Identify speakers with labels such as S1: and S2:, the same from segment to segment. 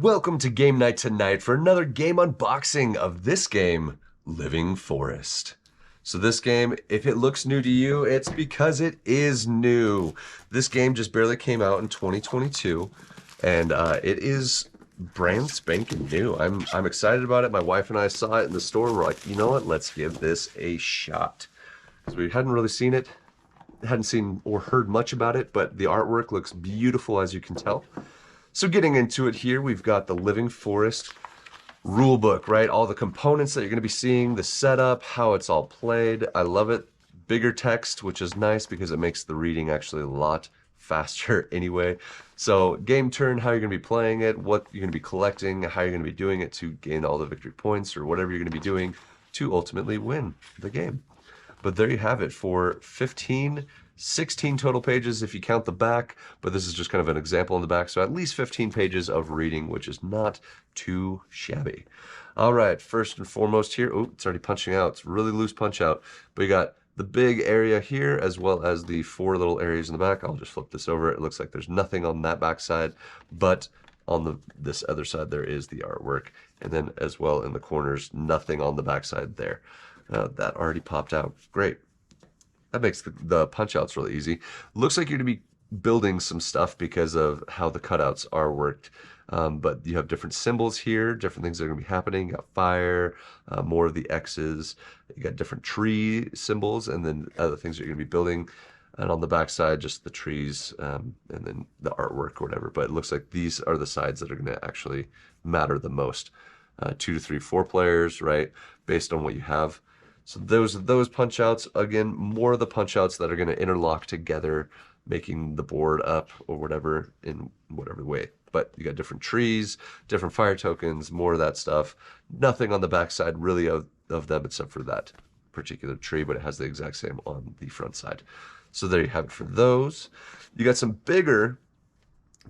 S1: Welcome to game night tonight for another game unboxing of this game, Living Forest. So this game, if it looks new to you, it's because it is new. This game just barely came out in 2022, and it is brand spanking new. I'm excited about it. My wife and I saw it in the store, and we're like, you know what? Let's give this a shot. Because we hadn't really seen it, hadn't seen or heard much about it, but the artwork looks beautiful, as you can tell. So getting into it here, we've got the Living Forest rulebook, right? All the components that you're going to be seeing, the setup, how it's all played. I love it. Bigger text, which is nice because it makes the reading actually a lot faster anyway. So game turn, how you're going to be playing it, what you're going to be collecting, how you're going to be doing it to gain all the victory points or whatever you're going to be doing to ultimately win the game. But there you have it for 16 total pages if you count the back, but this is just kind of an example in the back, so at least 15 pages of reading, which is not too shabby. All right, first and foremost here, oh, it's already punching out. It's really loose punch out, but you got the big area here as well as the 4 little areas in the back. I'll just flip this over. It looks like there's nothing on that back side, but on this other side there is the artwork, and then as well in the corners, nothing on the back side there. That already popped out. Great. That makes the punch outs really easy. Looks like you're going to be building some stuff because of how the cutouts are worked. But you have different symbols here, different things that are going to be happening. You got fire, more of the X's. You got different tree symbols, and then other things that you're going to be building. And on the back side, just the trees, and then the artwork or whatever. But it looks like these are the sides that are going to actually matter the most. 2 to 3, 4 players, right? Based on what you have. So those punch outs, again, more of the punch outs that are going to interlock together, making the board up or whatever in whatever way. But you got different trees, different fire tokens, more of that stuff. Nothing on the backside really of them except for that particular tree, but it has the exact same on the front side. So there you have it for those. You got some bigger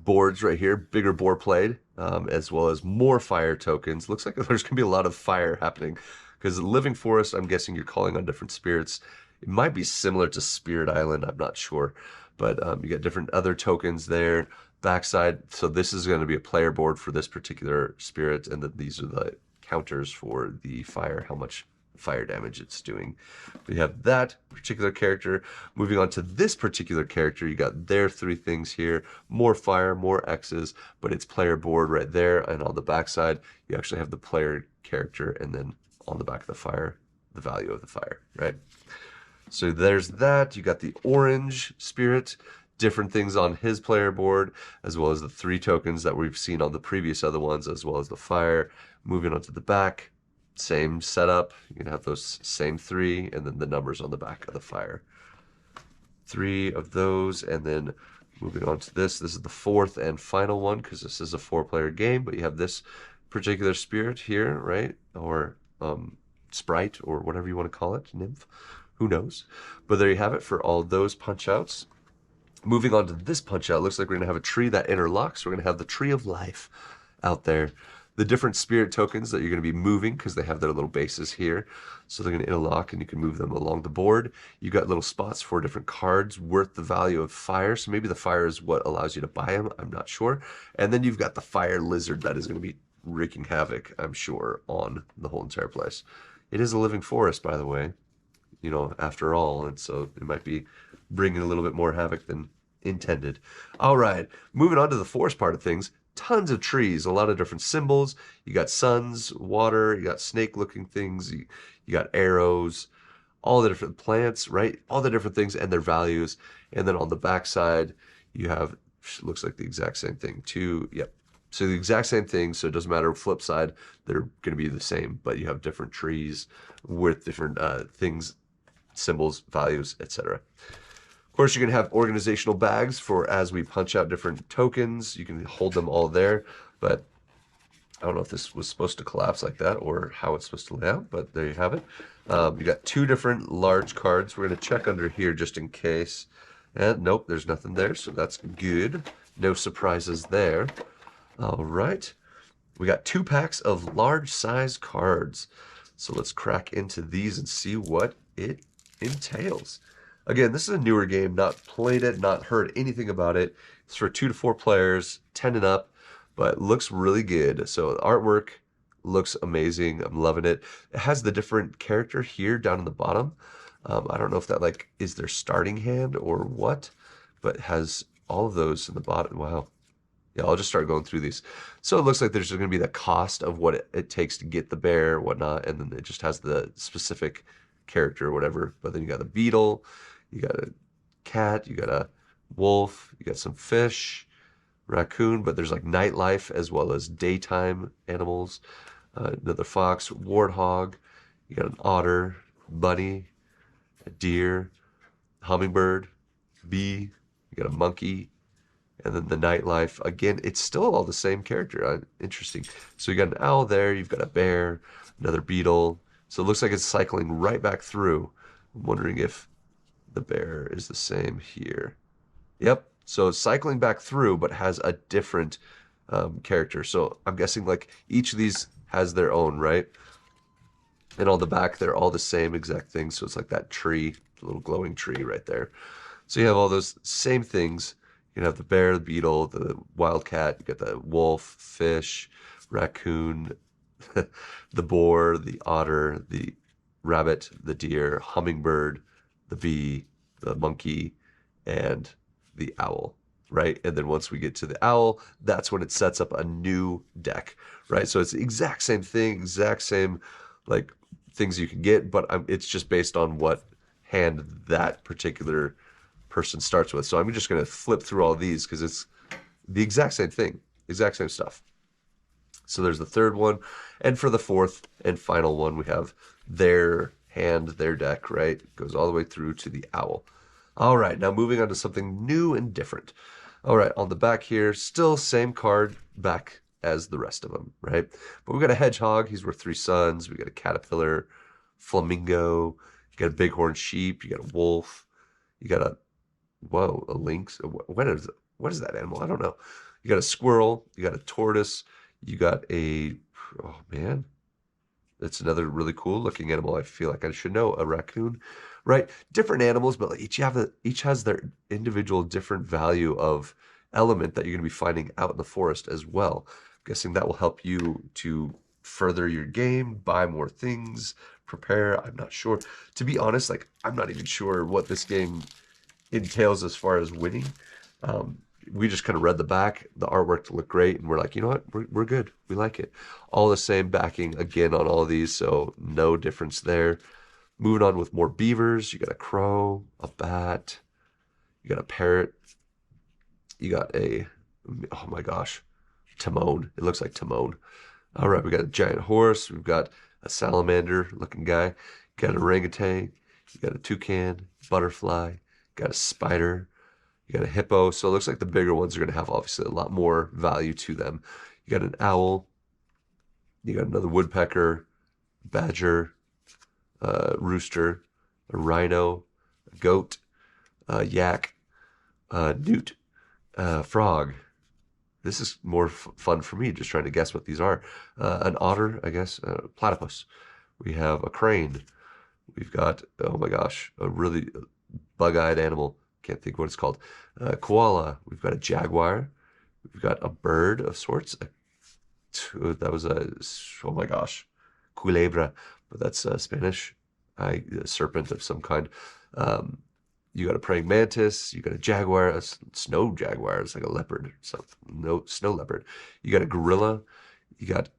S1: boards right here, bigger board played, as well as more fire tokens. Looks like there's going to be a lot of fire happening. Because Living Forest, I'm guessing you're calling on different spirits. It might be similar to Spirit Island, I'm not sure. But you got different other tokens there. Backside, so this is going to be a player board for this particular spirit, and then these are the counters for the fire, how much fire damage it's doing. We have that particular character. Moving on to this particular character, you got their 3 things here. More fire, more X's, but it's player board right there. And on the backside, you actually have the player character, and then on the back of the fire, the value of the fire, right? So there's that. You got the orange spirit, different things on his player board, as well as the 3 tokens that we've seen on the previous other ones, as well as the fire. Moving on to the back, same setup. You can have those same 3, and then the numbers on the back of the fire. 3 of those, and then moving on to this. This is the 4th and final one, because this is a 4-player game, but you have this particular spirit here, right? Or sprite, or whatever you want to call it, nymph, who knows. But there you have it for all those punch outs. Moving on to this punch out, looks like we're going to have a tree that interlocks. We're going to have the Tree of Life out there. The different spirit tokens that you're going to be moving, because they have their little bases here, so they're going to interlock and you can move them along the board. You got little spots for different cards worth the value of fire, so maybe the fire is what allows you to buy them, I'm not sure. And then you've got the fire lizard that is going to be wreaking havoc, I'm sure, on the whole entire place. It is a living forest, by the way, you know, after all, and so it might be bringing a little bit more havoc than intended. All right, moving on to the forest part of things. Tons of trees, a lot of different symbols. You got suns, water, you got snake-looking things, you got arrows, all the different plants, right? All the different things and their values. And then on the backside, you have, looks like the exact same thing too. Yep. So the exact same thing, so it doesn't matter, flip side, they're going to be the same, but you have different trees with different things, symbols, values, etc. Of course, you're going to have organizational bags for as we punch out different tokens. You can hold them all there, but I don't know if this was supposed to collapse like that or how it's supposed to lay out, but there you have it. You got 2 different large cards. We're going to check under here just in case. And nope, there's nothing there, so that's good. No surprises there. All right, we got 2 packs of large size cards. So let's crack into these and see what it entails. Again, this is a newer game, not played it, not heard anything about it. It's for 2 to 4 players, 10 and up, but looks really good. So the artwork looks amazing. I'm loving it. It has the different character here down in the bottom. I don't know if that like is their starting hand or what, but it has all of those in the bottom. Wow. Yeah, I'll just start going through these. So it looks like there's going to be the cost of what it takes to get the bear, whatnot, and then it just has the specific character or whatever. But then you got a beetle, you got a cat, you got a wolf, you got some fish, raccoon, but there's like nightlife as well as daytime animals. Another fox, warthog, you got an otter, bunny, a deer, hummingbird, bee, you got a monkey, and then the nightlife. Again, it's still all the same character. Interesting. So you got an owl there, you've got a bear, another beetle. So it looks like it's cycling right back through. I'm wondering if the bear is the same here. Yep. So it's cycling back through, but has a different character. So I'm guessing like each of these has their own, right? And on the back, they're all the same exact thing. So it's like that tree, the little glowing tree right there. So you have all those same things. You can have the bear, the beetle, the wildcat, you got the wolf, fish, raccoon, the boar, the otter, the rabbit, the deer, hummingbird, the bee, the monkey, and the owl, right? And then once we get to the owl, that's when it sets up a new deck, right? So it's the exact same thing, exact same like things you can get, but it's just based on what hand that particular person starts with. So I'm just going to flip through all these because it's the exact same thing, exact same stuff. So there's the third one. And for the fourth and final one, we have their hand, their deck, right? Goes all the way through to the owl. All right, now moving on to something new and different. All right, on the back here, still same card back as the rest of them, right? But we got a hedgehog, he's worth 3 suns. We got a caterpillar, flamingo, you got a bighorn sheep, you got a wolf, you got a, whoa, a lynx. What is that animal? I don't know. You got a squirrel, you got a tortoise, you got a, oh man, it's another really cool looking animal. I feel like I should know, a raccoon, right? Different animals, but like each has their individual different value of element that you're going to be finding out in the forest as well. I'm guessing that will help you to further your game, buy more things, prepare. I'm not sure. To be honest, like I'm not even sure what this game entails as far as winning. We just kind of read the back, the artwork looked great, and we're like, you know what, we're good. We like it. All the same backing again on all of these, so no difference there. Moving on with more beavers, you got a crow, a bat, you got a parrot, you got a, oh my gosh, Timon. It looks like Timon. All right, we got a giant horse, we've got a salamander looking guy, got an orangutan, you got a toucan, butterfly, got a spider, you got a hippo. So it looks like the bigger ones are going to have obviously a lot more value to them. You got an owl, you got another woodpecker, badger, rooster, a rhino, a goat, a yak, a newt, frog. This is more fun for me, just trying to guess what these are. An otter, I guess, platypus. We have a crane. We've got, oh my gosh, a really bug-eyed animal. Can't think what it's called. Koala. We've got a jaguar. We've got a bird of sorts. That was a, oh my gosh, culebra, but that's Spanish. A serpent of some kind. You got a praying mantis. You got a jaguar, a snow jaguar. It's like a leopard. So no snow leopard. You got a gorilla. You got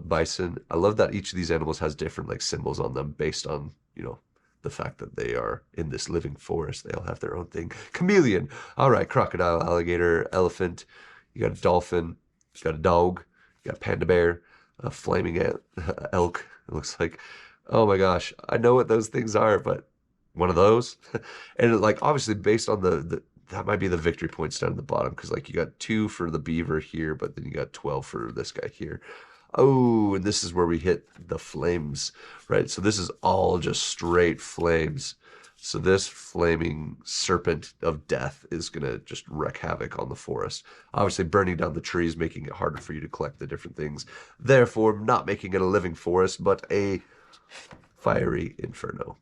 S1: bison. I love that each of these animals has different like symbols on them based on, you know, the fact that they are in this living forest. They all have their own thing. Chameleon. All right, crocodile, alligator, elephant. You got a dolphin. You got a dog. You got a panda bear. A flaming elk. It looks like. Oh my gosh, I know what those things are, but one of those, and like obviously based on the that might be the victory points down at the bottom because like you got 2 for the beaver here, but then you got 12 for this guy here. Oh, and this is where we hit the flames, right? So this is all just straight flames. So this flaming serpent of death is going to just wreak havoc on the forest. Obviously burning down the trees, making it harder for you to collect the different things. Therefore, not making it a living forest, but a fiery inferno.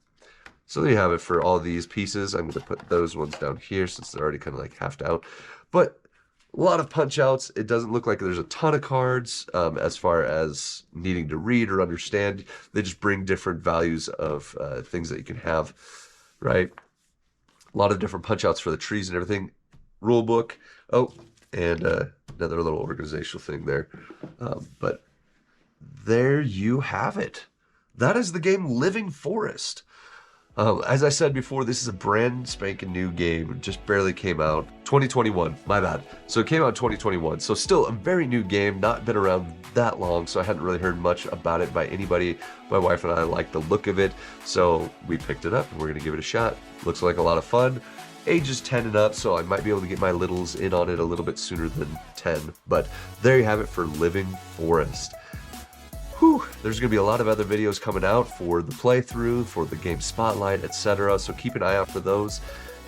S1: So there you have it for all these pieces. I'm going to put those ones down here since they're already kind of like halved out. But A lot of punch outs. It doesn't look like there's a ton of cards as far as needing to read or understand. They just bring different values of things that you can have, right? A lot of different punch outs for the trees and everything. Rule book. Oh, and another little organizational thing there. But there you have it. That is the game Living Forest. As I said before, this is a brand spanking new game. It just barely came out. 2021, my bad. So it came out in 2021. So still a very new game, not been around that long, so I hadn't really heard much about it by anybody. My wife and I liked the look of it, so we picked it up and we're gonna give it a shot. Looks like a lot of fun. Age is 10 and up, so I might be able to get my littles in on it a little bit sooner than 10. But there you have it for Living Forest. Whew, there's going to be a lot of other videos coming out for the playthrough, for the game spotlight, etc. So keep an eye out for those.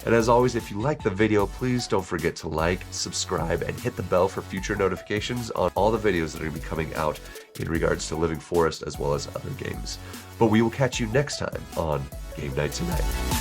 S1: And as always, if you like the video, please don't forget to like, subscribe, and hit the bell for future notifications on all the videos that are going to be coming out in regards to Living Forest as well as other games. But we will catch you next time on Game Night Tonight.